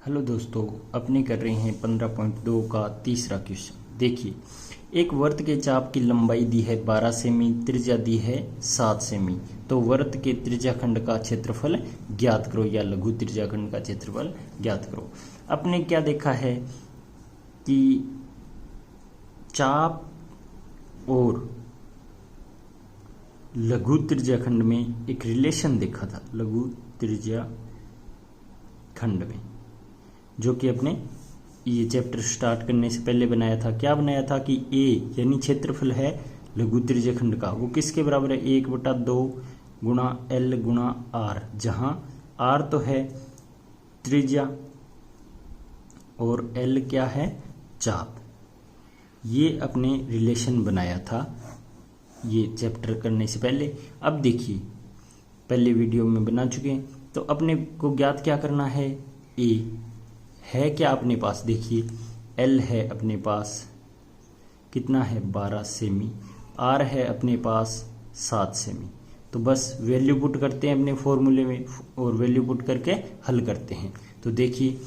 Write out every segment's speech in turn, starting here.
Hello दोस्तों, अपने कर रहे हैं 15.2 का तीसरा क्वेश्चन। देखिए, एक वृत्त के चाप की लंबाई दी है 12 सेमी, त्रिज्या दी है 7 सेमी। तो वृत्त के त्रिज्याखंड का क्षेत्रफल ज्ञात करो या लघु त्रिज्याखंड का क्षेत्रफल ज्ञात करो। अपने क्या देखा है कि चाप और लघु त्रिज्याखंड में एक रिलेशन देखा था, लघु त्रिज्याखंड में, जो कि अपने ये चैप्टर स्टार्ट करने से पहले बनाया था। क्या बनाया था कि ए यानी क्षेत्रफल है लघु त्रिज्याखंड का, वो किसके बराबर है 1/2 गुणा एल गुणा आर, जहां आर तो है त्रिज्या और एल क्या है चाप। ये अपने रिलेशन बनाया था ये चैप्टर करने से पहले। अब देखिए, पहले वीडियो में बना चुके हैं, तो अपने को ज्ञात क्या करना है। ए है क्या अपने पास, देखिए एल है अपने पास कितना है 12 सेमी, आर है अपने पास 7 सेमी। तो बस वैल्यू पुट करते हैं अपने फॉर्मूले में और वैल्यू पुट करके हल करते हैं। तो देखिए,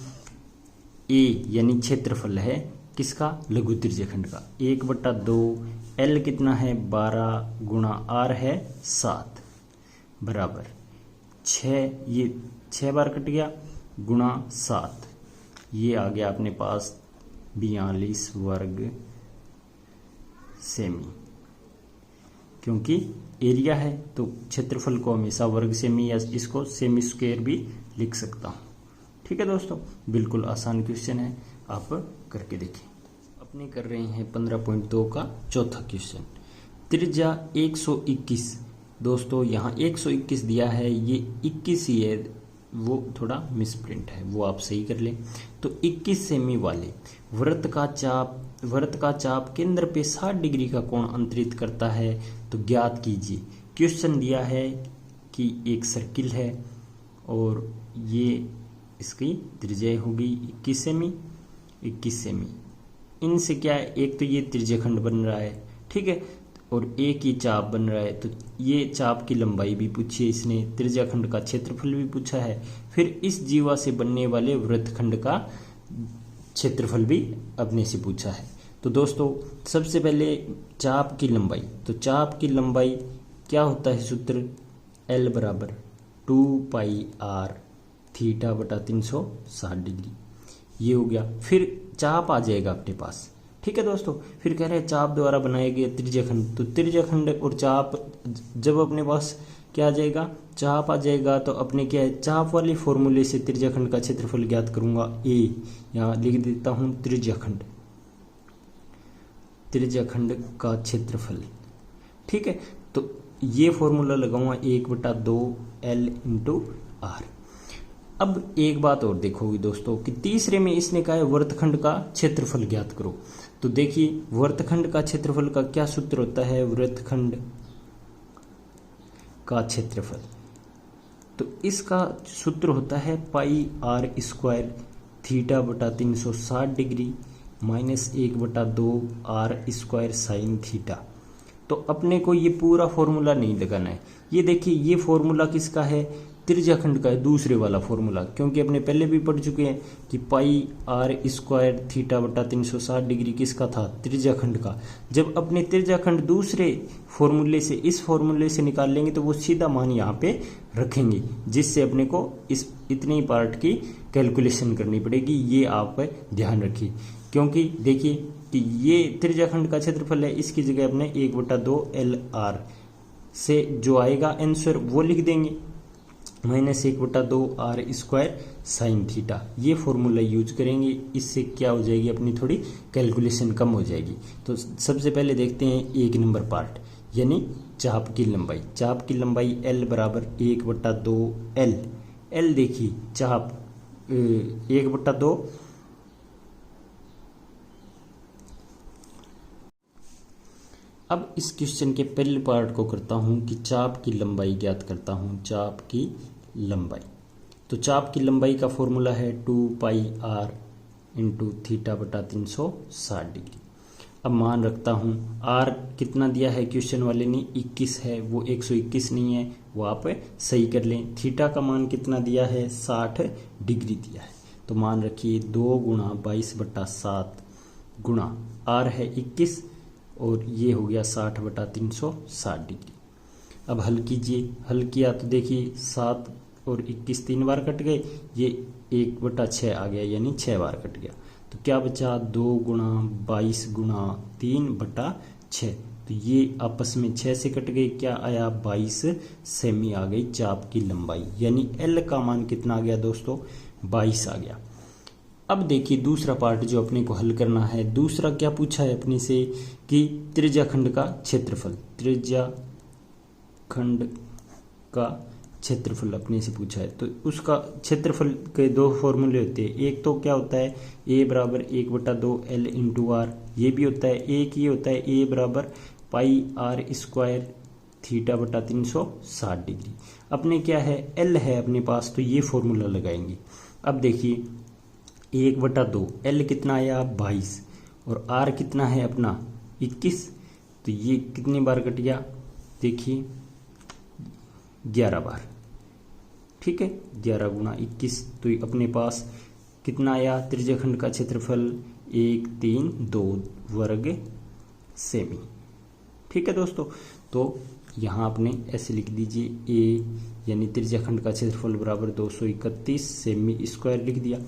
ए यानी क्षेत्रफल है किसका, लघु त्रिज्याखंड का, 1/2 एल कितना है 12 गुणा आर है 7 बराबर 6, ये 6 बार कट गया, गुणा 7, ये आ गया अपने पास 42 वर्ग सेमी। क्योंकि एरिया है तो क्षेत्रफल को हमेशा वर्ग सेमी या इसको सेमी स्क्वायर भी लिख सकता हूँ। ठीक है दोस्तों, बिल्कुल आसान क्वेश्चन है, आप करके देखिए। अपने कर रहे हैं 15.2 का चौथा क्वेश्चन। त्रिज्या 121, दोस्तों यहाँ 121 दिया है, ये 21 ही है, वो थोड़ा मिसप्रिंट है, वो आप सही कर लें। तो 21 सेमी वाले वृत्त का चाप केंद्र पे 60 डिग्री का कोण अंतरित करता है, तो ज्ञात कीजिए। क्वेश्चन दिया है कि एक सर्किल है और ये इसकी त्रिज्या होगी 21 सेमी। इनसे क्या है, एक तो ये त्रिज्याखंड बन रहा है, ठीक है, और एक ही चाप बन रहा है। तो ये चाप की लंबाई भी पूछी है इसने, त्रिज्याखंड का क्षेत्रफल भी पूछा है, फिर इस जीवा से बनने वाले वृत्तखंड का क्षेत्रफल भी अपने से पूछा है। तो दोस्तों सबसे पहले चाप की लंबाई, तो चाप की लंबाई क्या होता है सूत्र, एल बराबर 2πr थीटा बटा 360 डिग्री, ये हो गया। फिर चाप आ जाएगा अपने पास, ठीक है दोस्तों। फिर कह रहे हैं चाप द्वारा बनाए गए त्रिज्याखंड, तो त्रिज्याखंड और चाप जब अपने पास क्या आ जाएगा, चाप आ जाएगा, तो अपने क्या है चाप वाले फॉर्मूले से त्रिज्याखंड का क्षेत्रफल ज्ञात करूंगा। ए यहाँ लिख देता हूं, त्रिज्याखंड का क्षेत्रफल, ठीक है। तो ये फॉर्मूला लगाऊंगा 1/2 एल इंटू आर। अब एक बात और देखोगे दोस्तों कि तीसरे में इसने कहा है वृत्तखंड का क्षेत्रफल ज्ञात करो। तो देखिए, वृत्तखंड का क्षेत्रफल का क्या सूत्र होता है, वृत्तखंड का क्षेत्रफल, तो इसका सूत्र होता है πr² थीटा बटा 360 degree minus 1/2 r² sine theta. तो अपने को ये पूरा फॉर्मूला नहीं लगाना है। ये देखिए, ये फॉर्मूला किसका है, त्रिज्याखंड का है, दूसरे वाला फॉर्मूला, क्योंकि अपने पहले भी पढ़ चुके हैं कि πr² थीटा बटा 360 डिग्री किसका था, त्रिज्याखंड का। जब अपने त्रिज्याखंड दूसरे फॉर्मूले से इस फॉर्मूले से निकाल लेंगे तो वो सीधा मान यहाँ पे रखेंगे, जिससे अपने को इस इतनी पार्ट की कैलकुलेशन करनी पड़ेगी। ये आप ध्यान रखिए, क्योंकि देखिए कि ये त्रिज्याखंड का क्षेत्रफल है, इसकी जगह अपने 1/2 LR से जो आएगा आंसर वो लिख देंगे, माइनस 1/2 r² साइन थीटा। ये फॉर्मूला यूज करेंगे, इससे क्या हो जाएगी अपनी थोड़ी कैलकुलेशन कम हो जाएगी। तो सबसे पहले देखते हैं 1 नंबर पार्ट, यानी चाप की लंबाई। चाप की लंबाई L बराबर 1/2 L। L देखिए चाप 1/2, अब इस क्वेश्चन के पहले पार्ट को करता हूं कि चाप की लंबाई ज्ञात करता हूं। चाप की लंबाई, तो चाप की लंबाई का फॉर्मूला है 2πr इंटू थीटा बटा 360 डिग्री। अब मान रखता हूं r कितना दिया है क्वेश्चन वाले ने, 21 है, वो 121 नहीं है, वो आप सही कर लें। थीटा का मान कितना दिया है, 60 डिग्री दिया है। तो मान रखिए 2 गुणा 22/7 गुणा r है 21 और ये हो गया 60/360 डिग्री। अब हल कीजिए, हल किया तो देखिए 7 और 21 3 बार कट गए, ये 1/6 आ गया यानी 6 बार कट गया। तो क्या बचा 2 गुणा 22 गुणा 3/6, तो ये आपस में 6 से कट गए, क्या आया 22 सेमी आ गई चाप की लंबाई, यानी L का मान कितना आ गया दोस्तों 22 आ गया। अब देखिए दूसरा पार्ट जो अपने को हल करना है, दूसरा क्या पूछा है अपने से कि त्रिज्याखंड का क्षेत्रफल, त्रिज्याखंड का क्षेत्रफल अपने से पूछा है। तो उसका क्षेत्रफल के 2 फॉर्मूले होते हैं, एक तो क्या होता है a बराबर 1/2 L इंटू आर, ये भी होता है, एक ये होता है a बराबर पाई आर स्क्वायर θ/360 डिग्री। अपने क्या है L है अपने पास, तो ये फॉर्मूला लगाएंगे। अब देखिए 1/2 L कितना आया 22 और R कितना है अपना 21, तो ये कितनी बार कट गया देखिए 11 बार, ठीक है 11 गुणा 21, तो अपने पास कितना आया त्रिज्याखंड का क्षेत्रफल 132 वर्ग सेमी, ठीक है दोस्तों। तो यहाँ आपने ऐसे लिख दीजिए a यानी त्रिज्याखंड का क्षेत्रफल बराबर 231 सेमी स्क्वायर लिख दिया।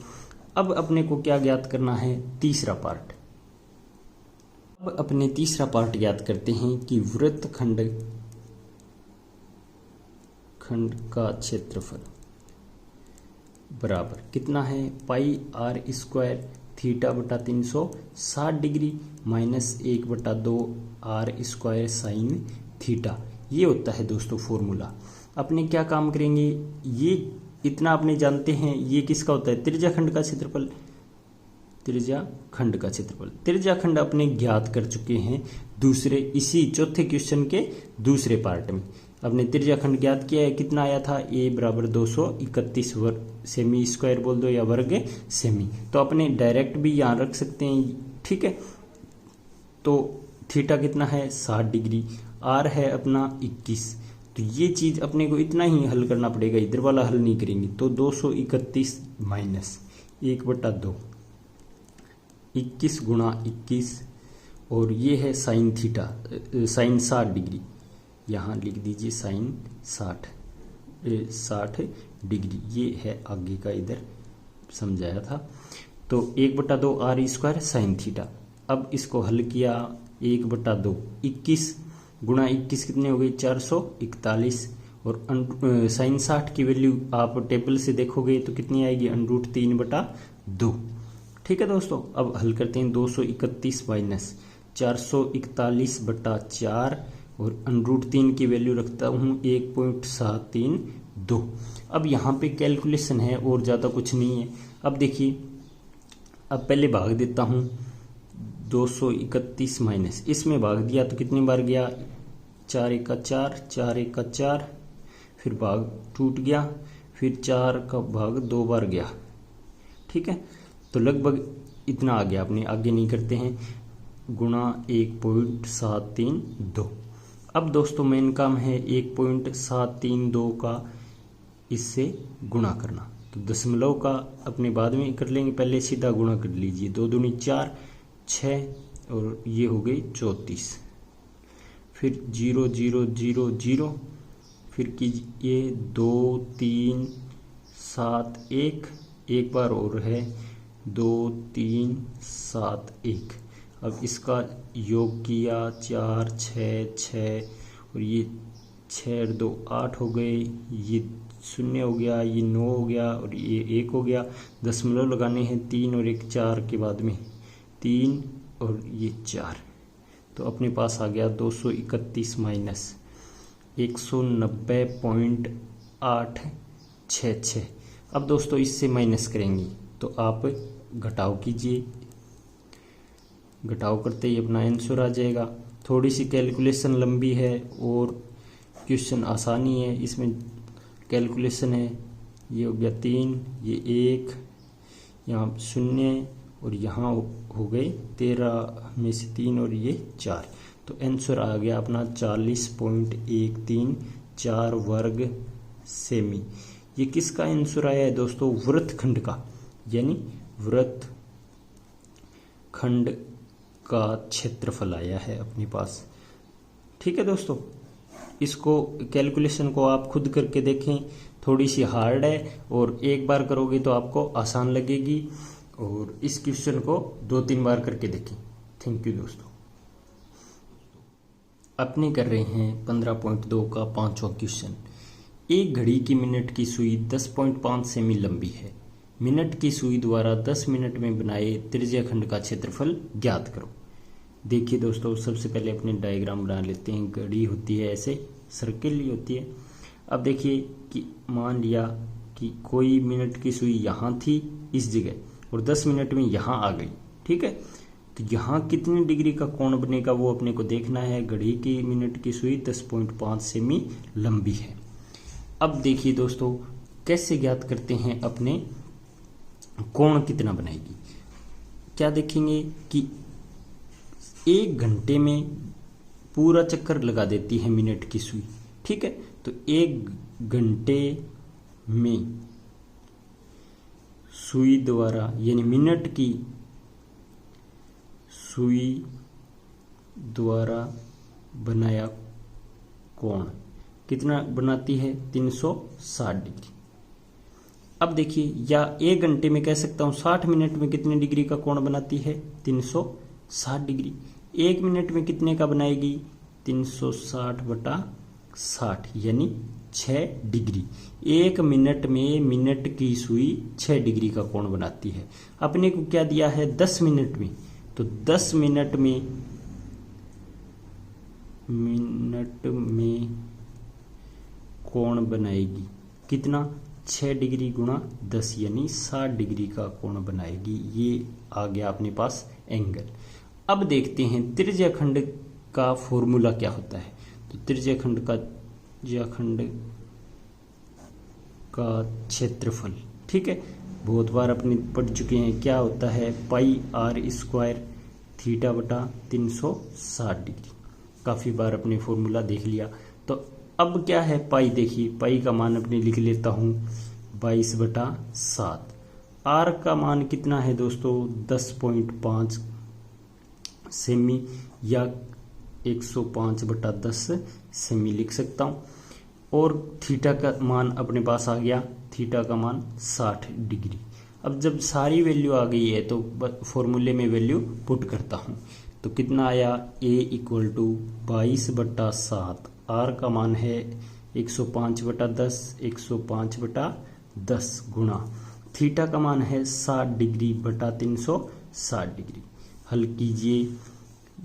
अब अपने को क्या ज्ञात करना है तीसरा पार्ट। अब अपने तीसरा पार्ट ज्ञात करते हैं कि वृत्तखंड का क्षेत्रफल बराबर कितना है pi r square θ/360 degree minus 1/2 r square sine theta, ये होता है दोस्तों फॉर्मूला। अपने क्या काम करेंगे, ये इतना अपने जानते हैं, ये किसका होता है त्रिज्याखंड का क्षेत्रफल, त्रिज्याखंड का क्षेत्रफल, त्रिज्याखंड अपने ज्ञात कर चुके हैं दूसरे इसी चौथे क्वेश्चन के दूसरे पार्ट में। अपने त्रिज्याखंड ज्ञात किया है, कितना आया था a बराबर 231 वर्ग सेमी स्क्वायर बोल दो या वर्ग सेमी, तो अपने डायरेक्ट भी यहाँ रख सकते हैं, ठीक है। तो थीटा कितना है 60 डिग्री, r है अपना 21, तो ये चीज अपने को इतना ही हल करना पड़ेगा, इधर वाला हल नहीं करेंगे। तो 231 माइनस 1/2 21 गुणा 21 और ये है साइन थीटा साइन 60 डिग्री, यहाँ लिख दीजिए साइन 60 डिग्री, ये है आगे का इधर समझाया था। तो 1/2 आर स्क्वायर साइन थीटा। अब इसको हल किया 1/2 21 गुणा 21 कितने हो गए 441 और साइन 60 की वैल्यू आप टेबल से देखोगे तो कितनी आएगी √3/2, ठीक है दोस्तों। अब हल करते हैं 231 माइनस 441/4 और √3 की वैल्यू रखता हूँ 1.732। अब यहाँ पे कैलकुलेशन है और ज़्यादा कुछ नहीं है। अब देखिए, अब पहले भाग देता हूँ 231 माइनस, इसमें भाग दिया तो कितनी बार गया 4 1 4, 4 1 4, फिर भाग टूट गया, फिर 4 का भाग 2 बार गया, ठीक है। तो लगभग इतना आ गया, अपने आगे नहीं करते हैं, गुणा 1.732। अब दोस्तों मेन काम है 1.732 का इससे गुणा करना, तो दशमलव का अपने बाद में कर लेंगे, पहले सीधा गुणा कर लीजिए, 2 दूनी 4 6 और ये हो गई 34, फिर 0 0 0 0, फिर कीजिए 2 3 7 1, एक बार और है 2 3 7 1। अब इसका योग किया 4 6 6 और ये 6 और 2 8 हो गए, ये 0 हो गया, ये 9 हो गया और ये 1 हो गया। दशमलव लगाने हैं 3 और 1 4 के बाद में 3 और ये 4, तो अपने पास आ गया 231 माइनस 190.866। अब दोस्तों इससे माइनस करेंगे तो आप घटाव कीजिए, घटाव करते ही अपना आंसर आ जाएगा। थोड़ी सी कैलकुलेशन लंबी है और क्वेश्चन आसानी है, इसमें कैलकुलेशन है। ये हो गया 3, ये 1, यहाँ 0 और यहाँ हो गए 13 में से 3 और ये 4, तो आंसर आ गया अपना 40.134 वर्ग सेमी। ये किसका आंसर आया है दोस्तों, वृत्तखंड का। यानी वृत्त खंड का क्षेत्रफल आया है अपने पास। ठीक है दोस्तों, इसको कैलकुलेशन को आप खुद करके देखें, थोड़ी सी हार्ड है और एक बार करोगे तो आपको आसान लगेगी, और इस क्वेश्चन को 2-3 बार करके देखें। थैंक यू दोस्तों। अपने कर रहे हैं 15.2 का 5वां क्वेश्चन। एक घड़ी की मिनट की सुई 10.5 सेमी लंबी है। मिनट की सुई द्वारा 10 मिनट में बनाए त्रिज्याखंड का क्षेत्रफल ज्ञात करो। देखिए दोस्तों, सबसे पहले अपने डायग्राम बना लेते हैं। घड़ी होती है ऐसे सर्किल ही होती है। अब देखिए कि मान लिया कि कोई मिनट की सुई यहाँ थी इस जगह और 10 मिनट में यहाँ आ गई। ठीक है, तो यहाँ कितनी डिग्री का कोण बनेगा वो अपने को देखना है। घड़ी की मिनट की सुई 10.5 सेमी लंबी है। अब देखिए दोस्तों, कैसे ज्ञात करते हैं अपने कोण कितना बनाएगी। क्या देखेंगे कि 1 घंटे में पूरा चक्कर लगा देती है मिनट की सुई। ठीक है, तो 1 घंटे में सुई द्वारा यानी मिनट की सुई द्वारा बनाया कोण कितना बनाती है, 360 डिग्री। अब देखिए, या 1 घंटे में कह सकता हूं 60 मिनट में कितने डिग्री का कोण बनाती है, 360 डिग्री। 1 मिनट में कितने का बनाएगी, 360/60 यानी 6 डिग्री। 1 मिनट में मिनट की सुई 6 डिग्री का कोण बनाती है। अपने को क्या दिया है, 10 मिनट में, तो 10 मिनट में कोण बनाएगी कितना, 6 डिग्री गुणा 10 यानी 60 डिग्री का कोण बनाएगी। ये आ गया अपने पास एंगल। अब देखते हैं त्रिज्याखंड का फॉर्मूला क्या होता है। तो त्रिज्याखंड का क्षेत्रफल, ठीक है, बहुत बार अपने पढ़ चुके हैं। क्या होता है, πr² θ/360 डिग्री। काफी बार अपने फॉर्मूला देख लिया। तो अब क्या है, पाई देखिए, पाई का मान अपने लिख लेता हूं 22/7। आर का मान कितना है दोस्तों, 10.5 सेमी या 105/10 सेमी लिख सकता हूं। और थीटा का मान अपने पास आ गया, थीटा का मान 60 डिग्री। अब जब सारी वैल्यू आ गई है तो फॉर्मूले में वैल्यू पुट करता हूं, तो कितना आया, A = 22/7। आर का मान है 105/10, 105/10 गुणा थीटा का मान है 60 डिग्री बटा 360 डिग्री। हल कीजिए,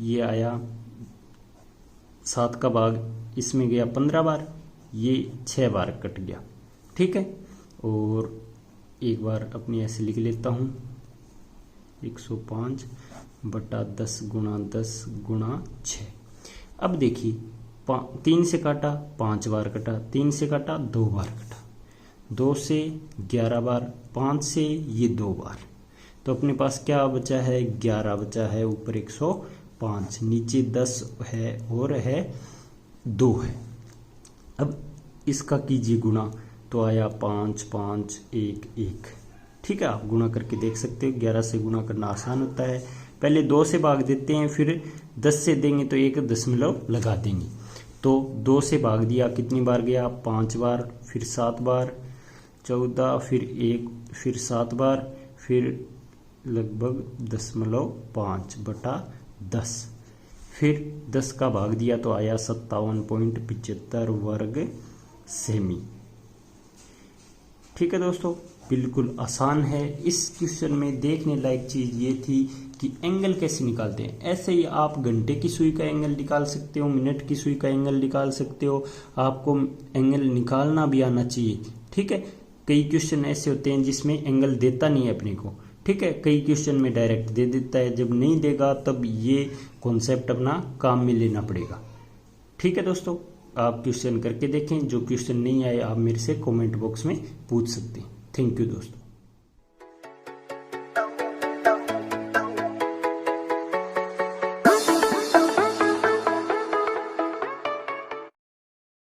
ये आया 7 का भाग इसमें गया 15 बार, ये 6 बार कट गया। ठीक है, और एक बार अपनी ऐसे लिख लेता हूं, 105/10 गुणा 10 गुणा 6। अब देखिए, 3 से काटा 5 बार कटा, 3 से काटा 2 बार कटा, 2 से 11 बार, 5 से ये 2 बार। तो अपने पास क्या बचा है, 11 बचा है, ऊपर 105, नीचे 10 है और है 2 है। अब इसका कीजिए गुणा, तो आया 5 5 1 1। ठीक है, आप गुणा करके देख सकते हो। 11 से गुणा करना आसान होता है। पहले 2 से भाग देते हैं, फिर 10 से देंगे तो 1 दशमलव लगा देंगे। तो 2 से भाग दिया, कितनी बार गया, 5 बार, फिर 7 बार, 14, फिर 1, फिर 7 बार, फिर लगभग 0.5/10, फिर 10 का भाग दिया तो आया 57.75 वर्ग सेमी। ठीक है दोस्तों, बिल्कुल आसान है। इस क्वेश्चन में देखने लायक चीज ये थी कि एंगल कैसे निकालते हैं। ऐसे ही आप घंटे की सुई का एंगल निकाल सकते हो, मिनट की सुई का एंगल निकाल सकते हो। आपको एंगल निकालना भी आना चाहिए। ठीक है, कई क्वेश्चन ऐसे होते हैं जिसमें एंगल देता नहीं है अपने को। ठीक है, कई क्वेश्चन में डायरेक्ट दे देता है। जब नहीं देगा तब ये कॉन्सेप्ट अपना काम में लेना पड़ेगा। ठीक है दोस्तों, आप क्वेश्चन करके देखें। जो क्वेश्चन नहीं आए आप मेरे से कमेंट बॉक्स में पूछ सकते हैं। थैंक यू दोस्तों।